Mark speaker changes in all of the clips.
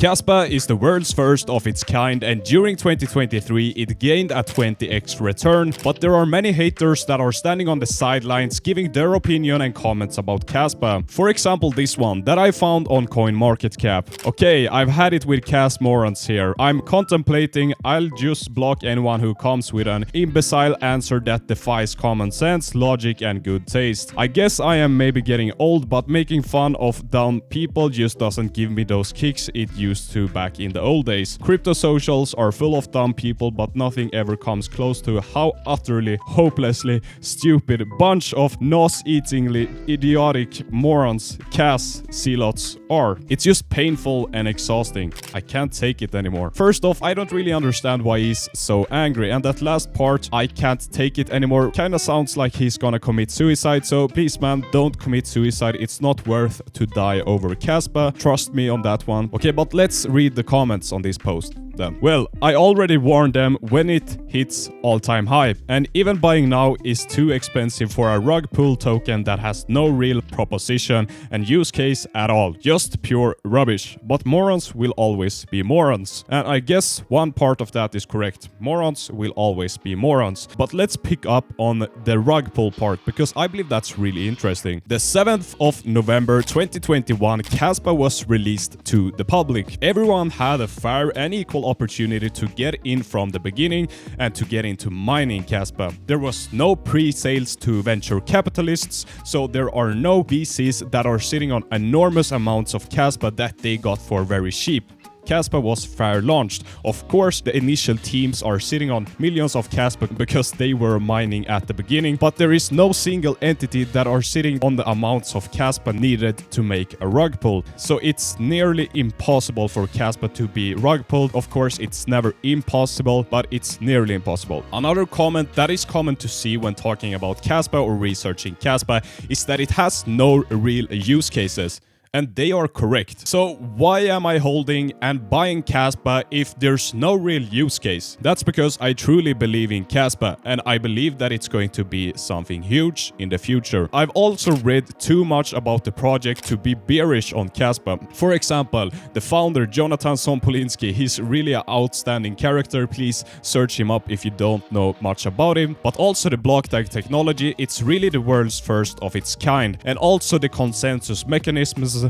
Speaker 1: Kaspa is the world's first of its kind, and during 2023 it gained a 20x return, but there are many haters that are standing on the sidelines giving their opinion and comments about Kaspa. For example, this one that I found on CoinMarketCap. Okay, I've had it with Kas morons here. I'm contemplating I'll just block anyone who comes with an imbecile answer that defies common sense, logic and good taste. I guess I am maybe getting old, but making fun of dumb people just doesn't give me those kicks it used to back in the old days. Crypto socials are full of dumb people, but nothing ever comes close to how utterly, hopelessly stupid bunch of nose-eatingly idiotic morons Kas zealots are. It's just painful and exhausting. I can't take it anymore. First off, I don't really understand why he's so angry, and that last part, I can't take it anymore, kinda sounds like he's gonna commit suicide, so please man, don't commit suicide. It's not worth to die over Kaspa. Trust me on that one. Okay, but let's read the comments on this post then. Well, I already warned them when it hits all-time high, and even buying now is too expensive for a rug pull token that has no real proposition and use case at all. Just pure rubbish. But morons will always be morons. And I guess one part of that is correct. Morons will always be morons. But let's pick up on the rug pull part, because I believe that's really interesting. The 7th of November 2021, Kaspa was released to the public. Everyone had a fair and equal opportunity to get in from the beginning and to get into mining Kaspa. There was no pre-sales to venture capitalists, so there are no VCs that are sitting on enormous amounts of Kaspa that they got for very cheap. Kaspa was fair launched. Of course, the initial teams are sitting on millions of Kaspa because they were mining at the beginning, but there is no single entity that are sitting on the amounts of Kaspa needed to make a rug pull. So it's nearly impossible for Kaspa to be rug pulled. Of course, it's never impossible, but it's nearly impossible. Another comment that is common to see when talking about Kaspa or researching Kaspa is that it has no real use cases. And they are correct. So why am I holding and buying Kaspa if there's no real use case? That's because I truly believe in Kaspa, and I believe that it's going to be something huge in the future. I've also read too much about the project to be bearish on Kaspa. For example, the founder Yonatan Sompolinsky, he's really an outstanding character. Please search him up if you don't know much about him. But also the blockdag technology, it's really the world's first of its kind. And also the consensus mechanisms.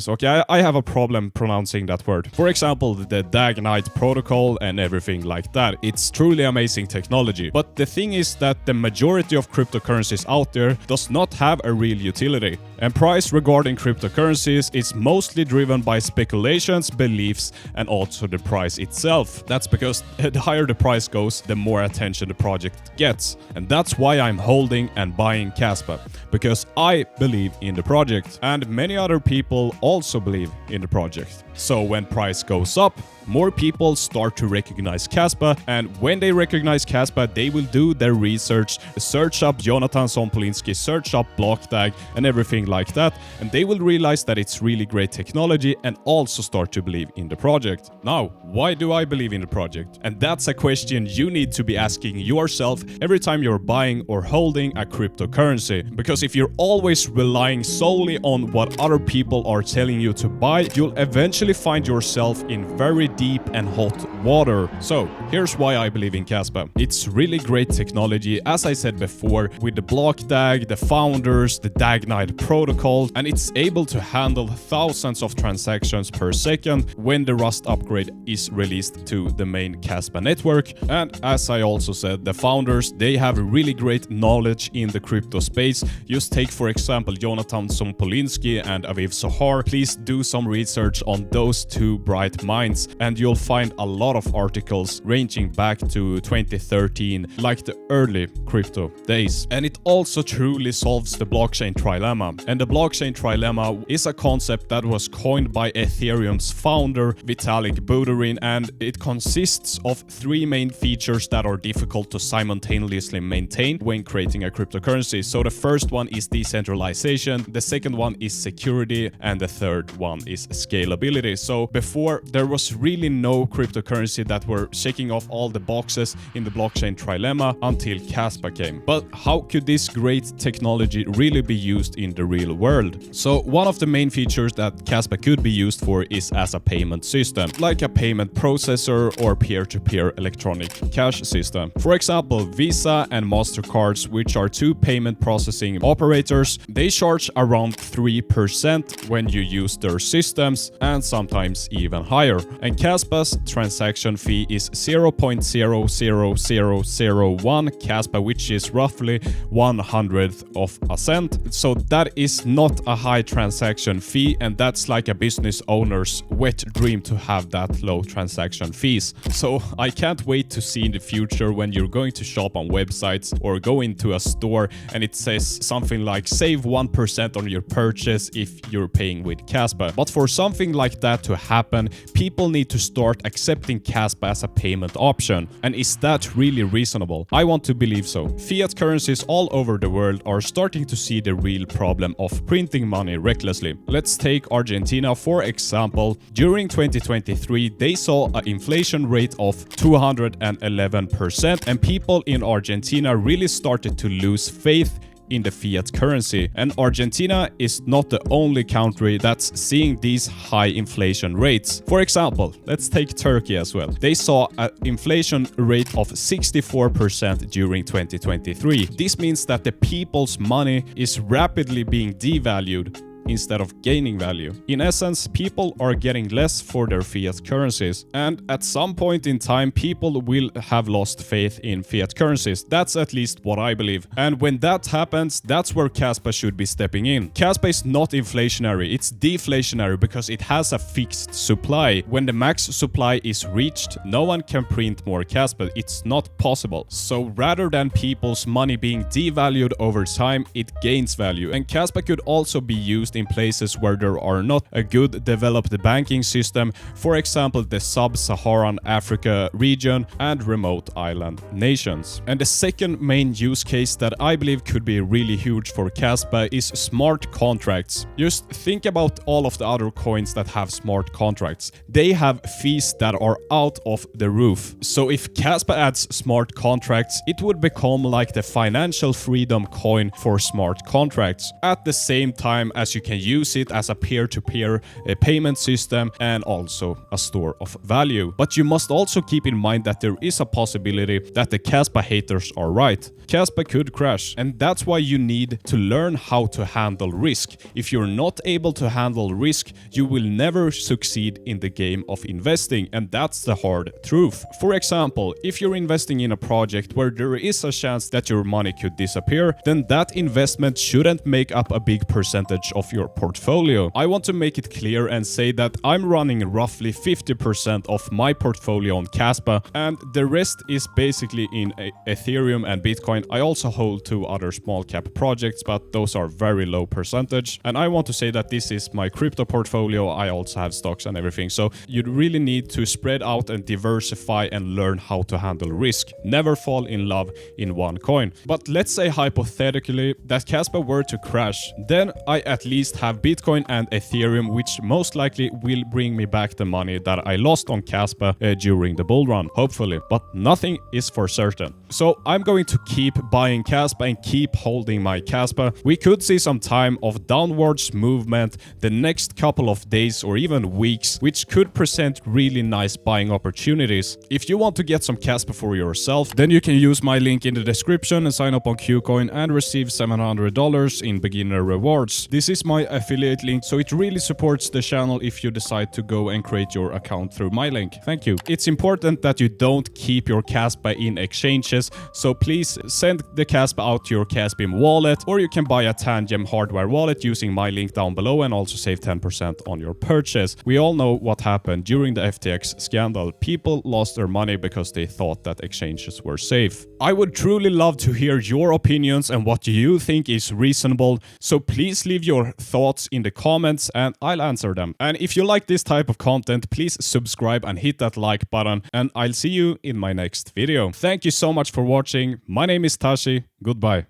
Speaker 1: Okay, I have a problem pronouncing that word. For example, the DAGknight protocol and everything like that. It's truly amazing technology. But the thing is that the majority of cryptocurrencies out there does not have a real utility. And price regarding cryptocurrencies is mostly driven by speculations, beliefs, and also the price itself. That's because the higher the price goes, the more attention the project gets. And that's why I'm holding and buying Kaspa, because I believe in the project. And many other people also believe in the project. So when price goes up, more people start to recognize Kaspa, and when they recognize Kaspa, they will do their research, search up Yonatan Sompolinsky, search up blockdag and everything like that, and they will realize that it's really great technology and also start to believe in the project. Now, why do I believe in the project? And that's a question you need to be asking yourself every time you're buying or holding a cryptocurrency. Because if you're always relying solely on what other people are telling you to buy, you'll eventually find yourself in very deep and hot water. So here's why I believe in Kaspa. It's really great technology, as I said before, with the blockdag, the founders, the DAGknight protocol, and it's able to handle thousands of transactions per second when the Rust upgrade is released to the main Kaspa network. And as I also said, the founders, they have really great knowledge in the crypto space. Just take for example Yonatan Sompolinsky and Aviv Sohar. Please do some research on those two bright minds, and you'll find a lot of articles ranging back to 2013, like the early crypto days. And it also truly solves the blockchain trilemma. And the blockchain trilemma is a concept that was coined by Ethereum's founder Vitalik Buterin, and it consists of three main features that are difficult to simultaneously maintain when creating a cryptocurrency. So the first one is decentralization, the second one is security, and the third one is scalability. So before, there was really no cryptocurrency that were checking off all the boxes in the blockchain trilemma until Kaspa came. But how could this great technology really be used in the real world. So one of the main features that Kaspa could be used for is as a payment system, like a payment processor or peer-to-peer electronic cash system. For example, Visa and MasterCards, which are two payment processing operators, they charge around 3% when you use their systems, and sometimes even higher. And Kaspa's transaction fee is 0.00001 Kaspa, which is roughly 1/100th of a cent. So that is not a high transaction fee, and that's like a business owner's wet dream to have that low transaction fees. So I can't wait to see in the future when you're going to shop on websites or go into a store and it says something like save 1% on your purchase if you're paying with Kaspa. But for something like that to happen, people need to start accepting Kaspa as a payment option. And is that really reasonable? I want to believe so. Fiat currencies all over the world are starting to see the real problem of printing money recklessly. Let's take Argentina for example. During 2023, they saw an inflation rate of 211%, and people in Argentina really started to lose faith in the fiat currency. And Argentina is not the only country that's seeing these high inflation rates. For example, let's take Turkey as well. They saw an inflation rate of 64% during 2023. This means that the people's money is rapidly being devalued instead of gaining value. In essence, people are getting less for their fiat currencies, and at some point in time, people will have lost faith in fiat currencies. That's at least what I believe. And when that happens, that's where Kaspa should be stepping in. Kaspa is not inflationary, it's deflationary because it has a fixed supply. When the max supply is reached, no one can print more Kaspa. It's not possible. So rather than people's money being devalued over time, it gains value. And Kaspa could also be used in places where there are not a good developed banking system, for example the sub-Saharan Africa region and remote island nations. And the second main use case that I believe could be really huge for Kaspa is smart contracts. Just think about all of the other coins that have smart contracts. They have fees that are out of the roof. So if Kaspa adds smart contracts, it would become like the financial freedom coin for smart contracts, at the same time as you can use it as a peer-to-peer payment system and also a store of value. But you must also keep in mind that there is a possibility that the Kaspa haters are right. Kaspa could crash, and that's why you need to learn how to handle risk. If you're not able to handle risk, you will never succeed in the game of investing, and that's the hard truth. For example, if you're investing in a project where there is a chance that your money could disappear, then that investment shouldn't make up a big percentage of your portfolio. I want to make it clear and say that I'm running roughly 50% of my portfolio on Kaspa, and the rest is basically in Ethereum and Bitcoin. I also hold two other small cap projects, but those are very low percentage. And I want to say that this is my crypto portfolio. I also have stocks and everything. So you really need to spread out and diversify and learn how to handle risk. Never fall in love in one coin. But let's say hypothetically that Kaspa were to crash, then I at least have Bitcoin and Ethereum, which most likely will bring me back the money that I lost on Kaspa during the bull run, hopefully, but nothing is for certain. So I'm going to keep buying Kaspa and keep holding my Kaspa. We could see some time of downwards movement the next couple of days or even weeks, which could present really nice buying opportunities. If you want to get some Kaspa for yourself, then you can use my link in the description and sign up on KuCoin and receive $700 in beginner rewards. This is my affiliate link, so it really supports the channel if you decide to go and create your account through my link. Thank you. It's important that you don't keep your Kaspa in exchanges, so please send the Kaspa out to your Kaspa wallet, or you can buy a Tangem hardware wallet using my link down below and also save 10% on your purchase. We all know what happened during the FTX scandal. People lost their money because they thought that exchanges were safe. I would truly love to hear your opinions and what you think is reasonable, so please leave your thoughts in the comments and I'll answer them. And if you like this type of content, please subscribe and hit that like button, and I'll see you in my next video. Thank you so much for watching. My name is Tashi. Goodbye.